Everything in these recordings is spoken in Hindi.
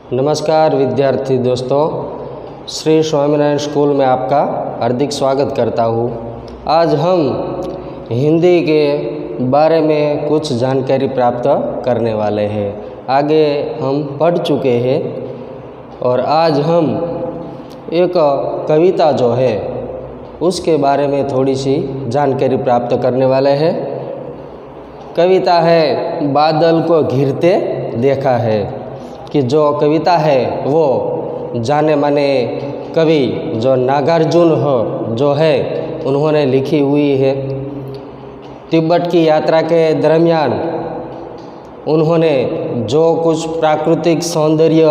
नमस्कार विद्यार्थी दोस्तों, श्री स्वामीनारायण स्कूल में आपका हार्दिक स्वागत करता हूँ। आज हम हिंदी के बारे में कुछ जानकारी प्राप्त करने वाले हैं। आगे हम पढ़ चुके हैं और आज हम एक कविता जो है उसके बारे में थोड़ी सी जानकारी प्राप्त करने वाले हैं। कविता है बादल को घिरते देखा है, कि जो कविता है वो जाने माने कवि जो नागार्जुन जो है उन्होंने लिखी हुई है। तिब्बत की यात्रा के दरमियान उन्होंने जो कुछ प्राकृतिक सौंदर्य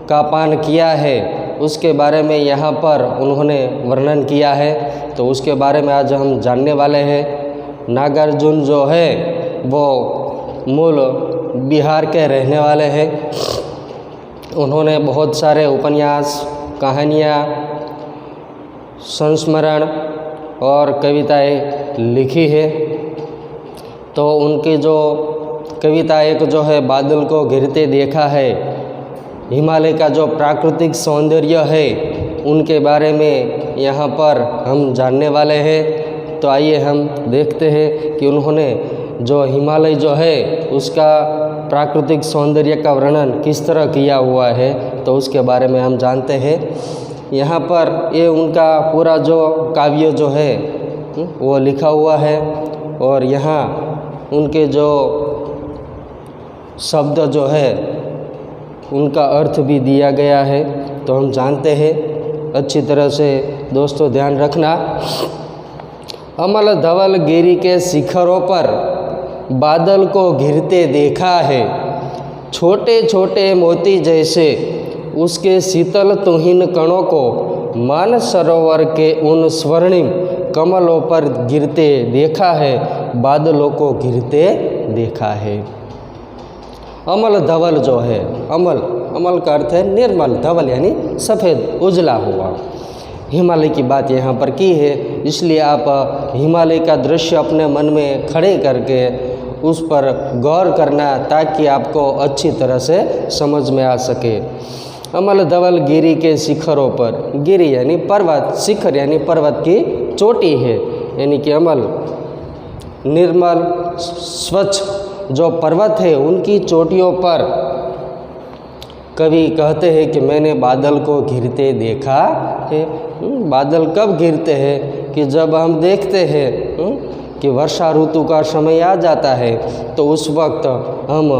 का पान किया है उसके बारे में यहाँ पर उन्होंने वर्णन किया है, तो उसके बारे में आज हम जानने वाले हैं। नागार्जुन जो है वो मूल बिहार के रहने वाले हैं। उन्होंने बहुत सारे उपन्यास, कहानियाँ, संस्मरण और कविताएं लिखी है। तो उनकी जो कविता एक जो है बादल को घिरते देखा है, हिमालय का जो प्राकृतिक सौंदर्य है उनके बारे में यहाँ पर हम जानने वाले हैं। तो आइए हम देखते हैं कि उन्होंने जो हिमालय जो है उसका प्राकृतिक सौंदर्य का वर्णन किस तरह किया हुआ है, तो उसके बारे में हम जानते हैं। यहाँ पर ये उनका पूरा जो काव्य जो है वो लिखा हुआ है और यहाँ उनके जो शब्द जो है उनका अर्थ भी दिया गया है, तो हम जानते हैं। अच्छी तरह से दोस्तों ध्यान रखना। अमल धवल गिरी के शिखरों पर बादल को घिरते देखा है, छोटे छोटे मोती जैसे उसके शीतल तुहिन कणों को मान सरोवर के उन स्वर्णिम कमलों पर गिरते देखा है, बादलों को घिरते देखा है। अमल धवल जो है, अमल का अर्थ है निर्मल, धवल यानी सफ़ेद उजला हुआ। हिमालय की बात यहाँ पर की है, इसलिए आप हिमालय का दृश्य अपने मन में खड़े करके उस पर गौर करना ताकि आपको अच्छी तरह से समझ में आ सके। अमल धवल गिरी के शिखरों पर, गिरी यानी पर्वत, शिखर यानी पर्वत की चोटी है, यानी कि अमल निर्मल स्वच्छ जो पर्वत है उनकी चोटियों पर कवि कहते हैं कि मैंने बादल को घिरते देखा है। बादल कब घिरते हैं कि जब हम देखते हैं कि वर्षा ऋतु का समय आ जाता है, तो उस वक्त हम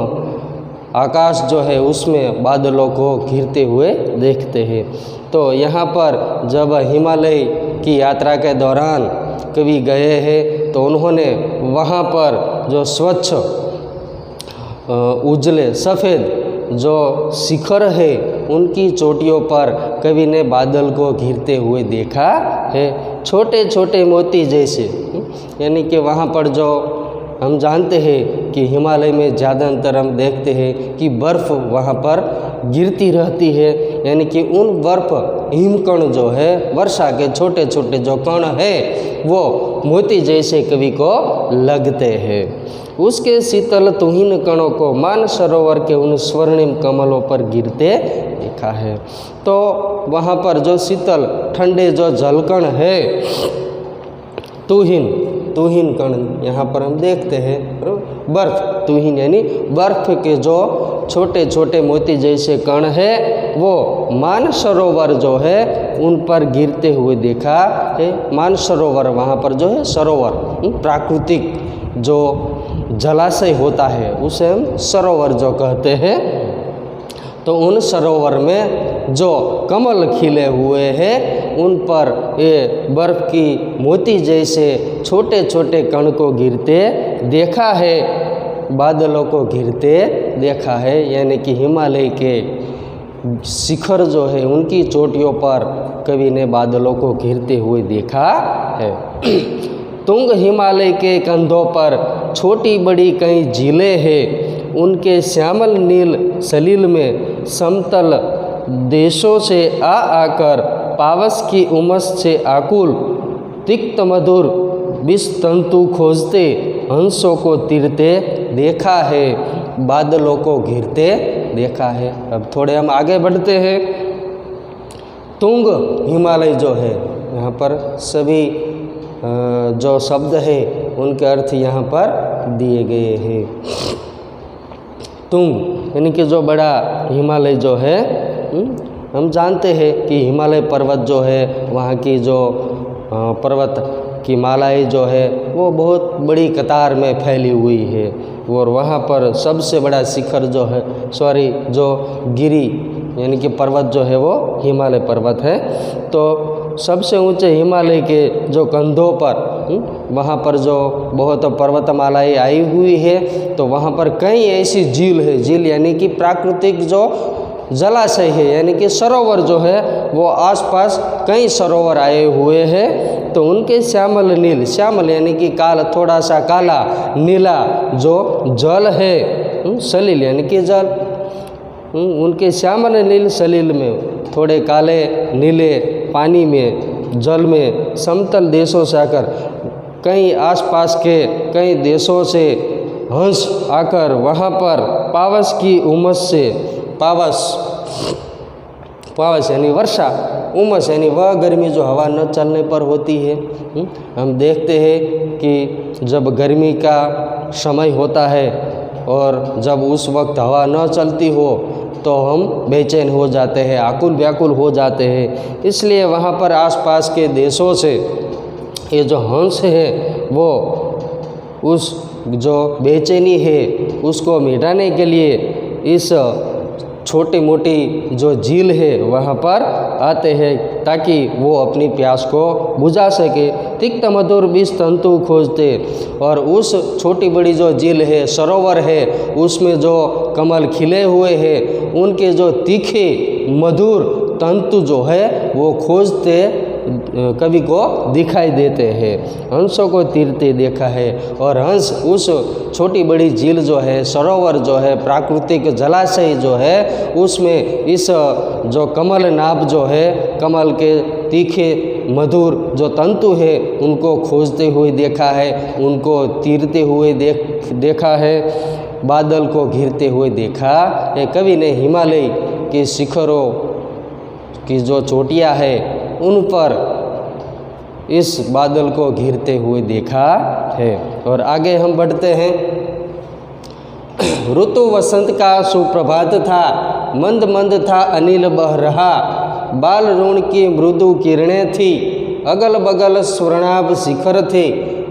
आकाश जो है उसमें बादलों को घिरते हुए देखते हैं। तो यहाँ पर जब हिमालय की यात्रा के दौरान कवि गए हैं तो उन्होंने वहाँ पर जो स्वच्छ उजले सफ़ेद जो शिखर है उनकी चोटियों पर कवि ने बादल को घिरते हुए देखा है, छोटे छोटे मोती जैसे। यानी कि वहाँ पर जो हम जानते हैं कि हिमालय में ज़्यादातर हम देखते हैं कि बर्फ़ वहाँ पर गिरती रहती है, यानी कि उन बर्फ़ हिमकण जो है वर्षा के छोटे छोटे जो कण है वो मोती जैसे कवि को लगते हैं। उसके शीतल तुहिन कणों को मान सरोवर के उन स्वर्णिम कमलों पर गिरते देखा है। तो वहाँ पर जो शीतल ठंडे जो जलकण है, तुहिन कण यहाँ पर हम देखते हैं, बर्फ़, तुहिन यानी बर्फ़ के जो छोटे छोटे मोती जैसे कण है वो मान सरोवर जो है उन पर गिरते हुए देखा है। मान सरोवर वहाँ पर जो है सरोवर, प्राकृतिक जो जलाशय होता है उसे हम सरोवर जो कहते हैं। तो उन सरोवर में जो कमल खिले हुए हैं उन पर ये बर्फ़ की मोती जैसे छोटे छोटे कण को गिरते देखा है, बादलों को घिरते देखा है। यानी कि हिमालय के शिखर जो है उनकी चोटियों पर कवि ने बादलों को घिरते हुए देखा है। तुंग हिमालय के कंधों पर छोटी बड़ी कई झीलें हैं, उनके श्यामल नील सलील में समतल देशों से आकर पावस की उमस से आकुल तिक्त मधुर विष तंतु खोजते हंसों को तीरते देखा है, बादलों को घिरते देखा है। अब थोड़े हम आगे बढ़ते हैं। तुंग हिमालय जो है, यहाँ पर सभी जो शब्द है उनके अर्थ यहाँ पर दिए गए हैं। तुंग यानी कि जो बड़ा हिमालय जो है, हम जानते हैं कि हिमालय पर्वत जो है, वहाँ की जो पर्वत की मालाएं जो है वो बहुत बड़ी कतार में फैली हुई है, और वहाँ पर सबसे बड़ा शिखर जो है, जो गिरी यानी कि पर्वत जो है वो हिमालय पर्वत है। तो सबसे ऊंचे हिमालय के जो कंधों पर वहाँ पर जो बहुत पर्वतमालाएं आई हुई है, तो वहाँ पर कई ऐसी झील है, झील यानी कि प्राकृतिक जो जलाशय है, यानी कि सरोवर जो है वो आसपास कई सरोवर आए हुए हैं। तो उनके श्यामल नील, श्यामल यानी कि काला, थोड़ा सा काला नीला जो जल है, सलील यानी कि जल, उनके श्यामल नील सलील में थोड़े काले नीले पानी में, जल में समतल देशों से आकर, कई आसपास के कई देशों से हंस आकर वहाँ पर पावस की उमस से, पावस यानी वर्षा, उमस यानी वह गर्मी जो हवा न चलने पर होती है। हम देखते हैं कि जब गर्मी का समय होता है और जब उस वक्त हवा न चलती हो तो हम बेचैन हो जाते हैं, आकुल व्याकुल हो जाते हैं। इसलिए वहाँ पर आसपास के देशों से ये जो हंस है वो उस जो बेचैनी है उसको मिटाने के लिए इस छोटी मोटी जो झील है वहाँ पर आते हैं, ताकि वो अपनी प्यास को बुझा सके। तिक्त मधुर विष तंतु खोजते, और उस छोटी बड़ी जो झील है, सरोवर है, उसमें जो कमल खिले हुए हैं, उनके जो तीखे मधुर तंतु जो है वो खोजते कवि को दिखाई देते हैं। हंसों को तीरते देखा है, और हंस उस छोटी बड़ी झील जो है, सरोवर जो है, प्राकृतिक जलाशय जो है, उसमें इस जो कमल नाभ जो है, कमल के तीखे मधुर जो तंतु है उनको खोजते हुए देखा है, उनको तीरते हुए देखा है, बादल को घिरते हुए देखा है। कवि ने हिमालय के शिखरों की जो चोटियाँ है उन पर इस बादल को घिरते हुए देखा है। और आगे हम बढ़ते हैं। ऋतु वसंत का सुप्रभात था, मंद मंद था अनिल बह रहा, बाल ऋण की मृदु किरणें थी, अगल बगल स्वर्णाभ शिखर थे,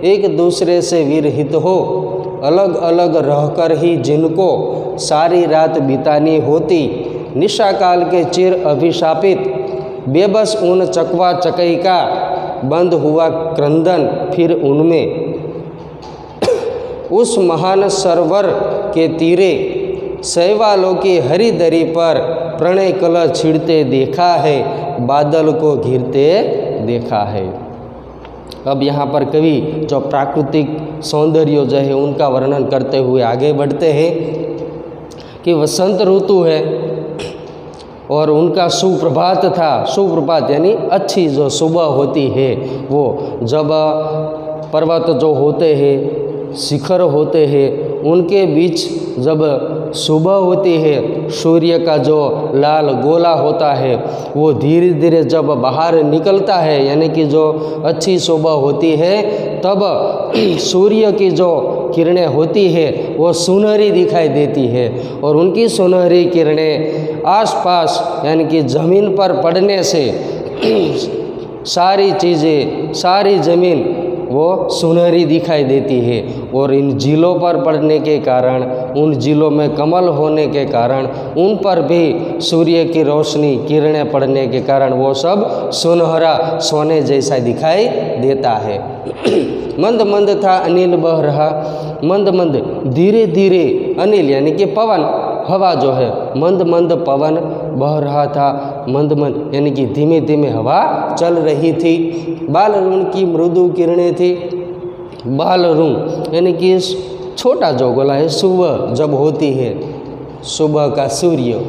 एक दूसरे से विरहित हो, अलग अलग रहकर ही जिनको सारी रात बितानी होती, निशा काल के चिर अभिशापित, बेबस उन चकवा चकई का बंद हुआ क्रंदन फिर उनमें, उस महान सरोवर के तीरे शैवालों की हरी दरी पर प्रणय कलह छिड़ते देखा है, बादल को घिरते देखा है। अब यहाँ पर कवि जो प्राकृतिक सौंदर्य जो है उनका वर्णन करते हुए आगे बढ़ते हैं कि वसंत ऋतु है और उनका सुप्रभात था। सुप्रभात यानी अच्छी जो सुबह होती है, वो जब पर्वत जो होते हैं, शिखर होते हैं, उनके बीच जब सुबह होती है, सूर्य का जो लाल गोला होता है वो धीरे धीरे जब बाहर निकलता है, यानी कि जो अच्छी सुबह होती है, तब सूर्य की जो किरणें होती है वो सुनहरी दिखाई देती है, और उनकी सुनहरी किरणें आसपास यानी कि ज़मीन पर पड़ने से सारी चीज़ें, सारी ज़मीन वो सुनहरी दिखाई देती है। और इन झीलों पर पड़ने के कारण, उन झीलों में कमल होने के कारण, उन पर भी सूर्य की रोशनी किरणें पड़ने के कारण वो सब सुनहरा सोने जैसा दिखाई देता है। मंद मंद था अनिल बह रहा, मंद मंद धीरे धीरे, अनिल यानी कि पवन, हवा जो है, मंद मंद पवन बह रहा था, मंद मंद यानी कि धीमे धीमे हवा चल रही थी। बाल ऋण की मृदु किरणें थी, बाल ऋण यानी कि छोटा जो गोला है, सुबह जब होती है, सुबह का सूर्य,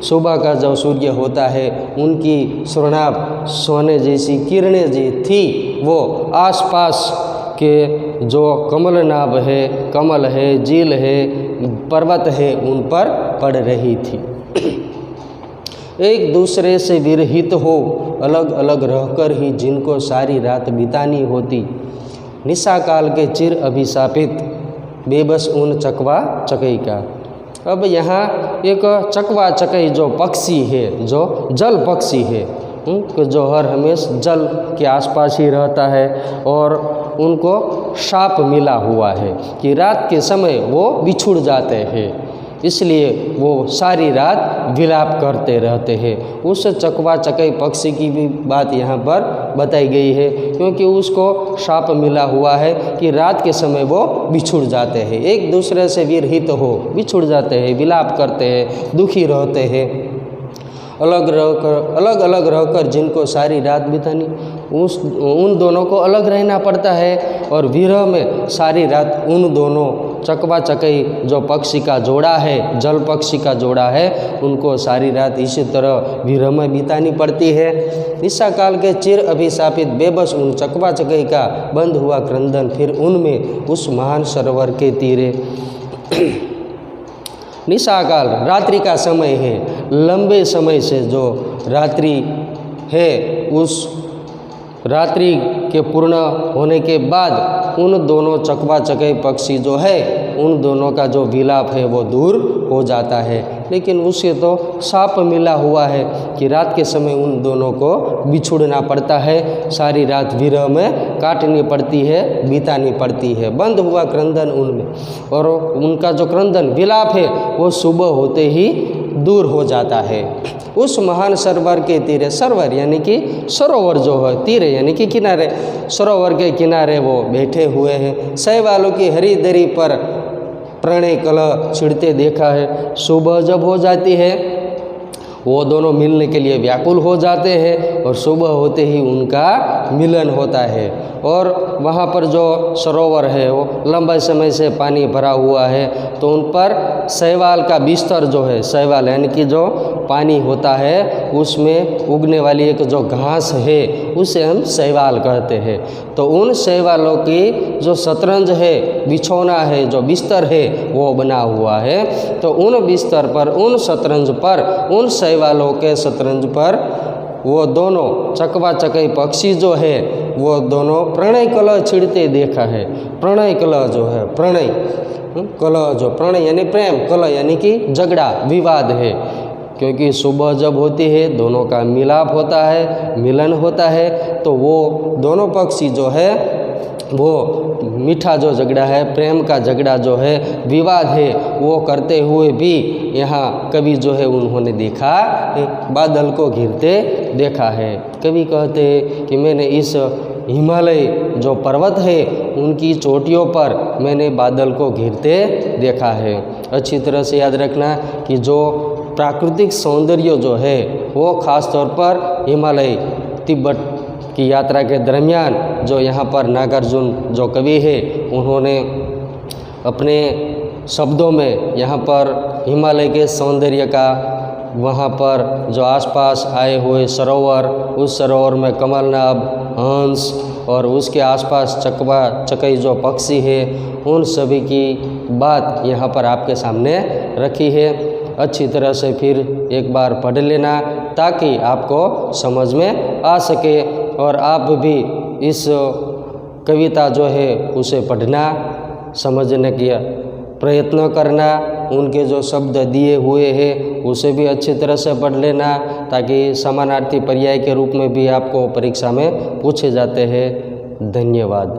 सुबह का जो सूर्य होता है, उनकी स्वर्णाभ सोने जैसी किरणें जी थी, वो आसपास के जो कमलनाभ है, कमल है, झील है, पर्वत है, उन पर पड़ रही थी। एक दूसरे से विरहित हो, अलग अलग रहकर ही जिनको सारी रात बितानी होती, निशा काल के चिर अभिशापित बेबस उन चकवा चकई का। अब यहाँ एक चकवा चकई जो पक्षी है, जो जल पक्षी है, जो हर हमेशा जल के आसपास ही रहता है और उनको शाप मिला हुआ है कि रात के समय वो बिछुड़ जाते हैं, इसलिए वो सारी रात विलाप करते रहते हैं। उस चकवा चकई पक्षी की भी बात यहाँ पर बताई गई है, क्योंकि उसको शाप मिला हुआ है कि रात के समय वो बिछुड़ जाते हैं, एक दूसरे से विरहित हो बिछुड़ जाते हैं, विलाप करते हैं, दुखी रहते हैं, अलग अलग रहकर जिनको सारी रात बितानी, उन दोनों को अलग रहना पड़ता है और विरह में सारी रात उन दोनों चकवा चकई जो पक्षी का जोड़ा है, जल पक्षी का जोड़ा है, उनको सारी रात इसी तरह विरह में बितानी पड़ती है। निशा काल के चिर अभिशापित बेबस उन चकवा चकई का बंद हुआ क्रंदन फिर उनमें उस महान सरोवर के तीरे। निशा काल रात्रि का समय है, लंबे समय से जो रात्रि है, उस रात्रि के पूर्ण होने के बाद उन दोनों चकवा चकई पक्षी जो है, उन दोनों का जो विलाप है वो दूर हो जाता है, लेकिन उसे तो शाप मिला हुआ है कि रात के समय उन दोनों को बिछुड़ना पड़ता है, सारी रात विरह में काटनी पड़ती है, बितानी पड़ती है। बंद हुआ क्रंदन उनमें, और उनका जो क्रंदन विलाप है वो सुबह होते ही दूर हो जाता है। उस महान सरोवर के तीरे, सरोवर यानी कि सरोवर जो है, तीरे यानी कि किनारे, सरोवर के किनारे वो बैठे हुए हैं। शैवालों की हरी दरी पर प्रणय कलह छिड़ते देखा है। सुबह जब हो जाती है वो दोनों मिलने के लिए व्याकुल हो जाते हैं और सुबह होते ही उनका मिलन होता है। और वहाँ पर जो सरोवर है वो लंबे समय से पानी भरा हुआ है, तो उन पर शैवाल का बिस्तर जो है, शैवाल यानी कि जो पानी होता है उसमें उगने वाली एक जो घास है उसे हम शैवाल कहते हैं। तो उन शैवालों की जो शतरंज है, बिछौना है, जो बिस्तर है वो बना हुआ है, तो उन बिस्तर पर, उन शतरंज पर, उन शैवालों के शतरंज पर वो दोनों चकवा चकई पक्षी जो है वो दोनों प्रणय कलह छिड़ते देखा है। प्रणय कलह जो है, प्रणय कलह जो, प्रणय यानी प्रेम, कलह यानी कि झगड़ा, विवाद है, क्योंकि सुबह जब होती है दोनों का मिलाप होता है, मिलन होता है, तो वो दोनों पक्षी जो है वो मीठा जो झगड़ा है, प्रेम का झगड़ा जो है, विवाद है, वो करते हुए भी यहाँ कवि जो है उन्होंने देखा बादल को घिरते देखा है। कवि कहते हैं कि मैंने इस हिमालय जो पर्वत है उनकी चोटियों पर मैंने बादल को घिरते देखा है। अच्छी तरह से याद रखना कि जो प्राकृतिक सौंदर्य जो है वो ख़ास तौर पर हिमालय, तिब्बत की यात्रा के दरमियान जो यहाँ पर नागार्जुन जो कवि है उन्होंने अपने शब्दों में यहाँ पर हिमालय के सौंदर्य का, वहाँ पर जो आसपास आए हुए सरोवर, उस सरोवर में कमलनाभ, हंस और उसके आसपास चकवा चकई जो पक्षी है, उन सभी की बात यहाँ पर आपके सामने रखी है। अच्छी तरह से फिर एक बार पढ़ लेना ताकि आपको समझ में आ सके और आप भी इस कविता जो है उसे पढ़ना, समझने की प्रयत्न करना, उनके जो शब्द दिए हुए हैं उसे भी अच्छी तरह से पढ़ लेना ताकि समानार्थी पर्याय के रूप में भी आपको परीक्षा में पूछे जाते हैं। धन्यवाद।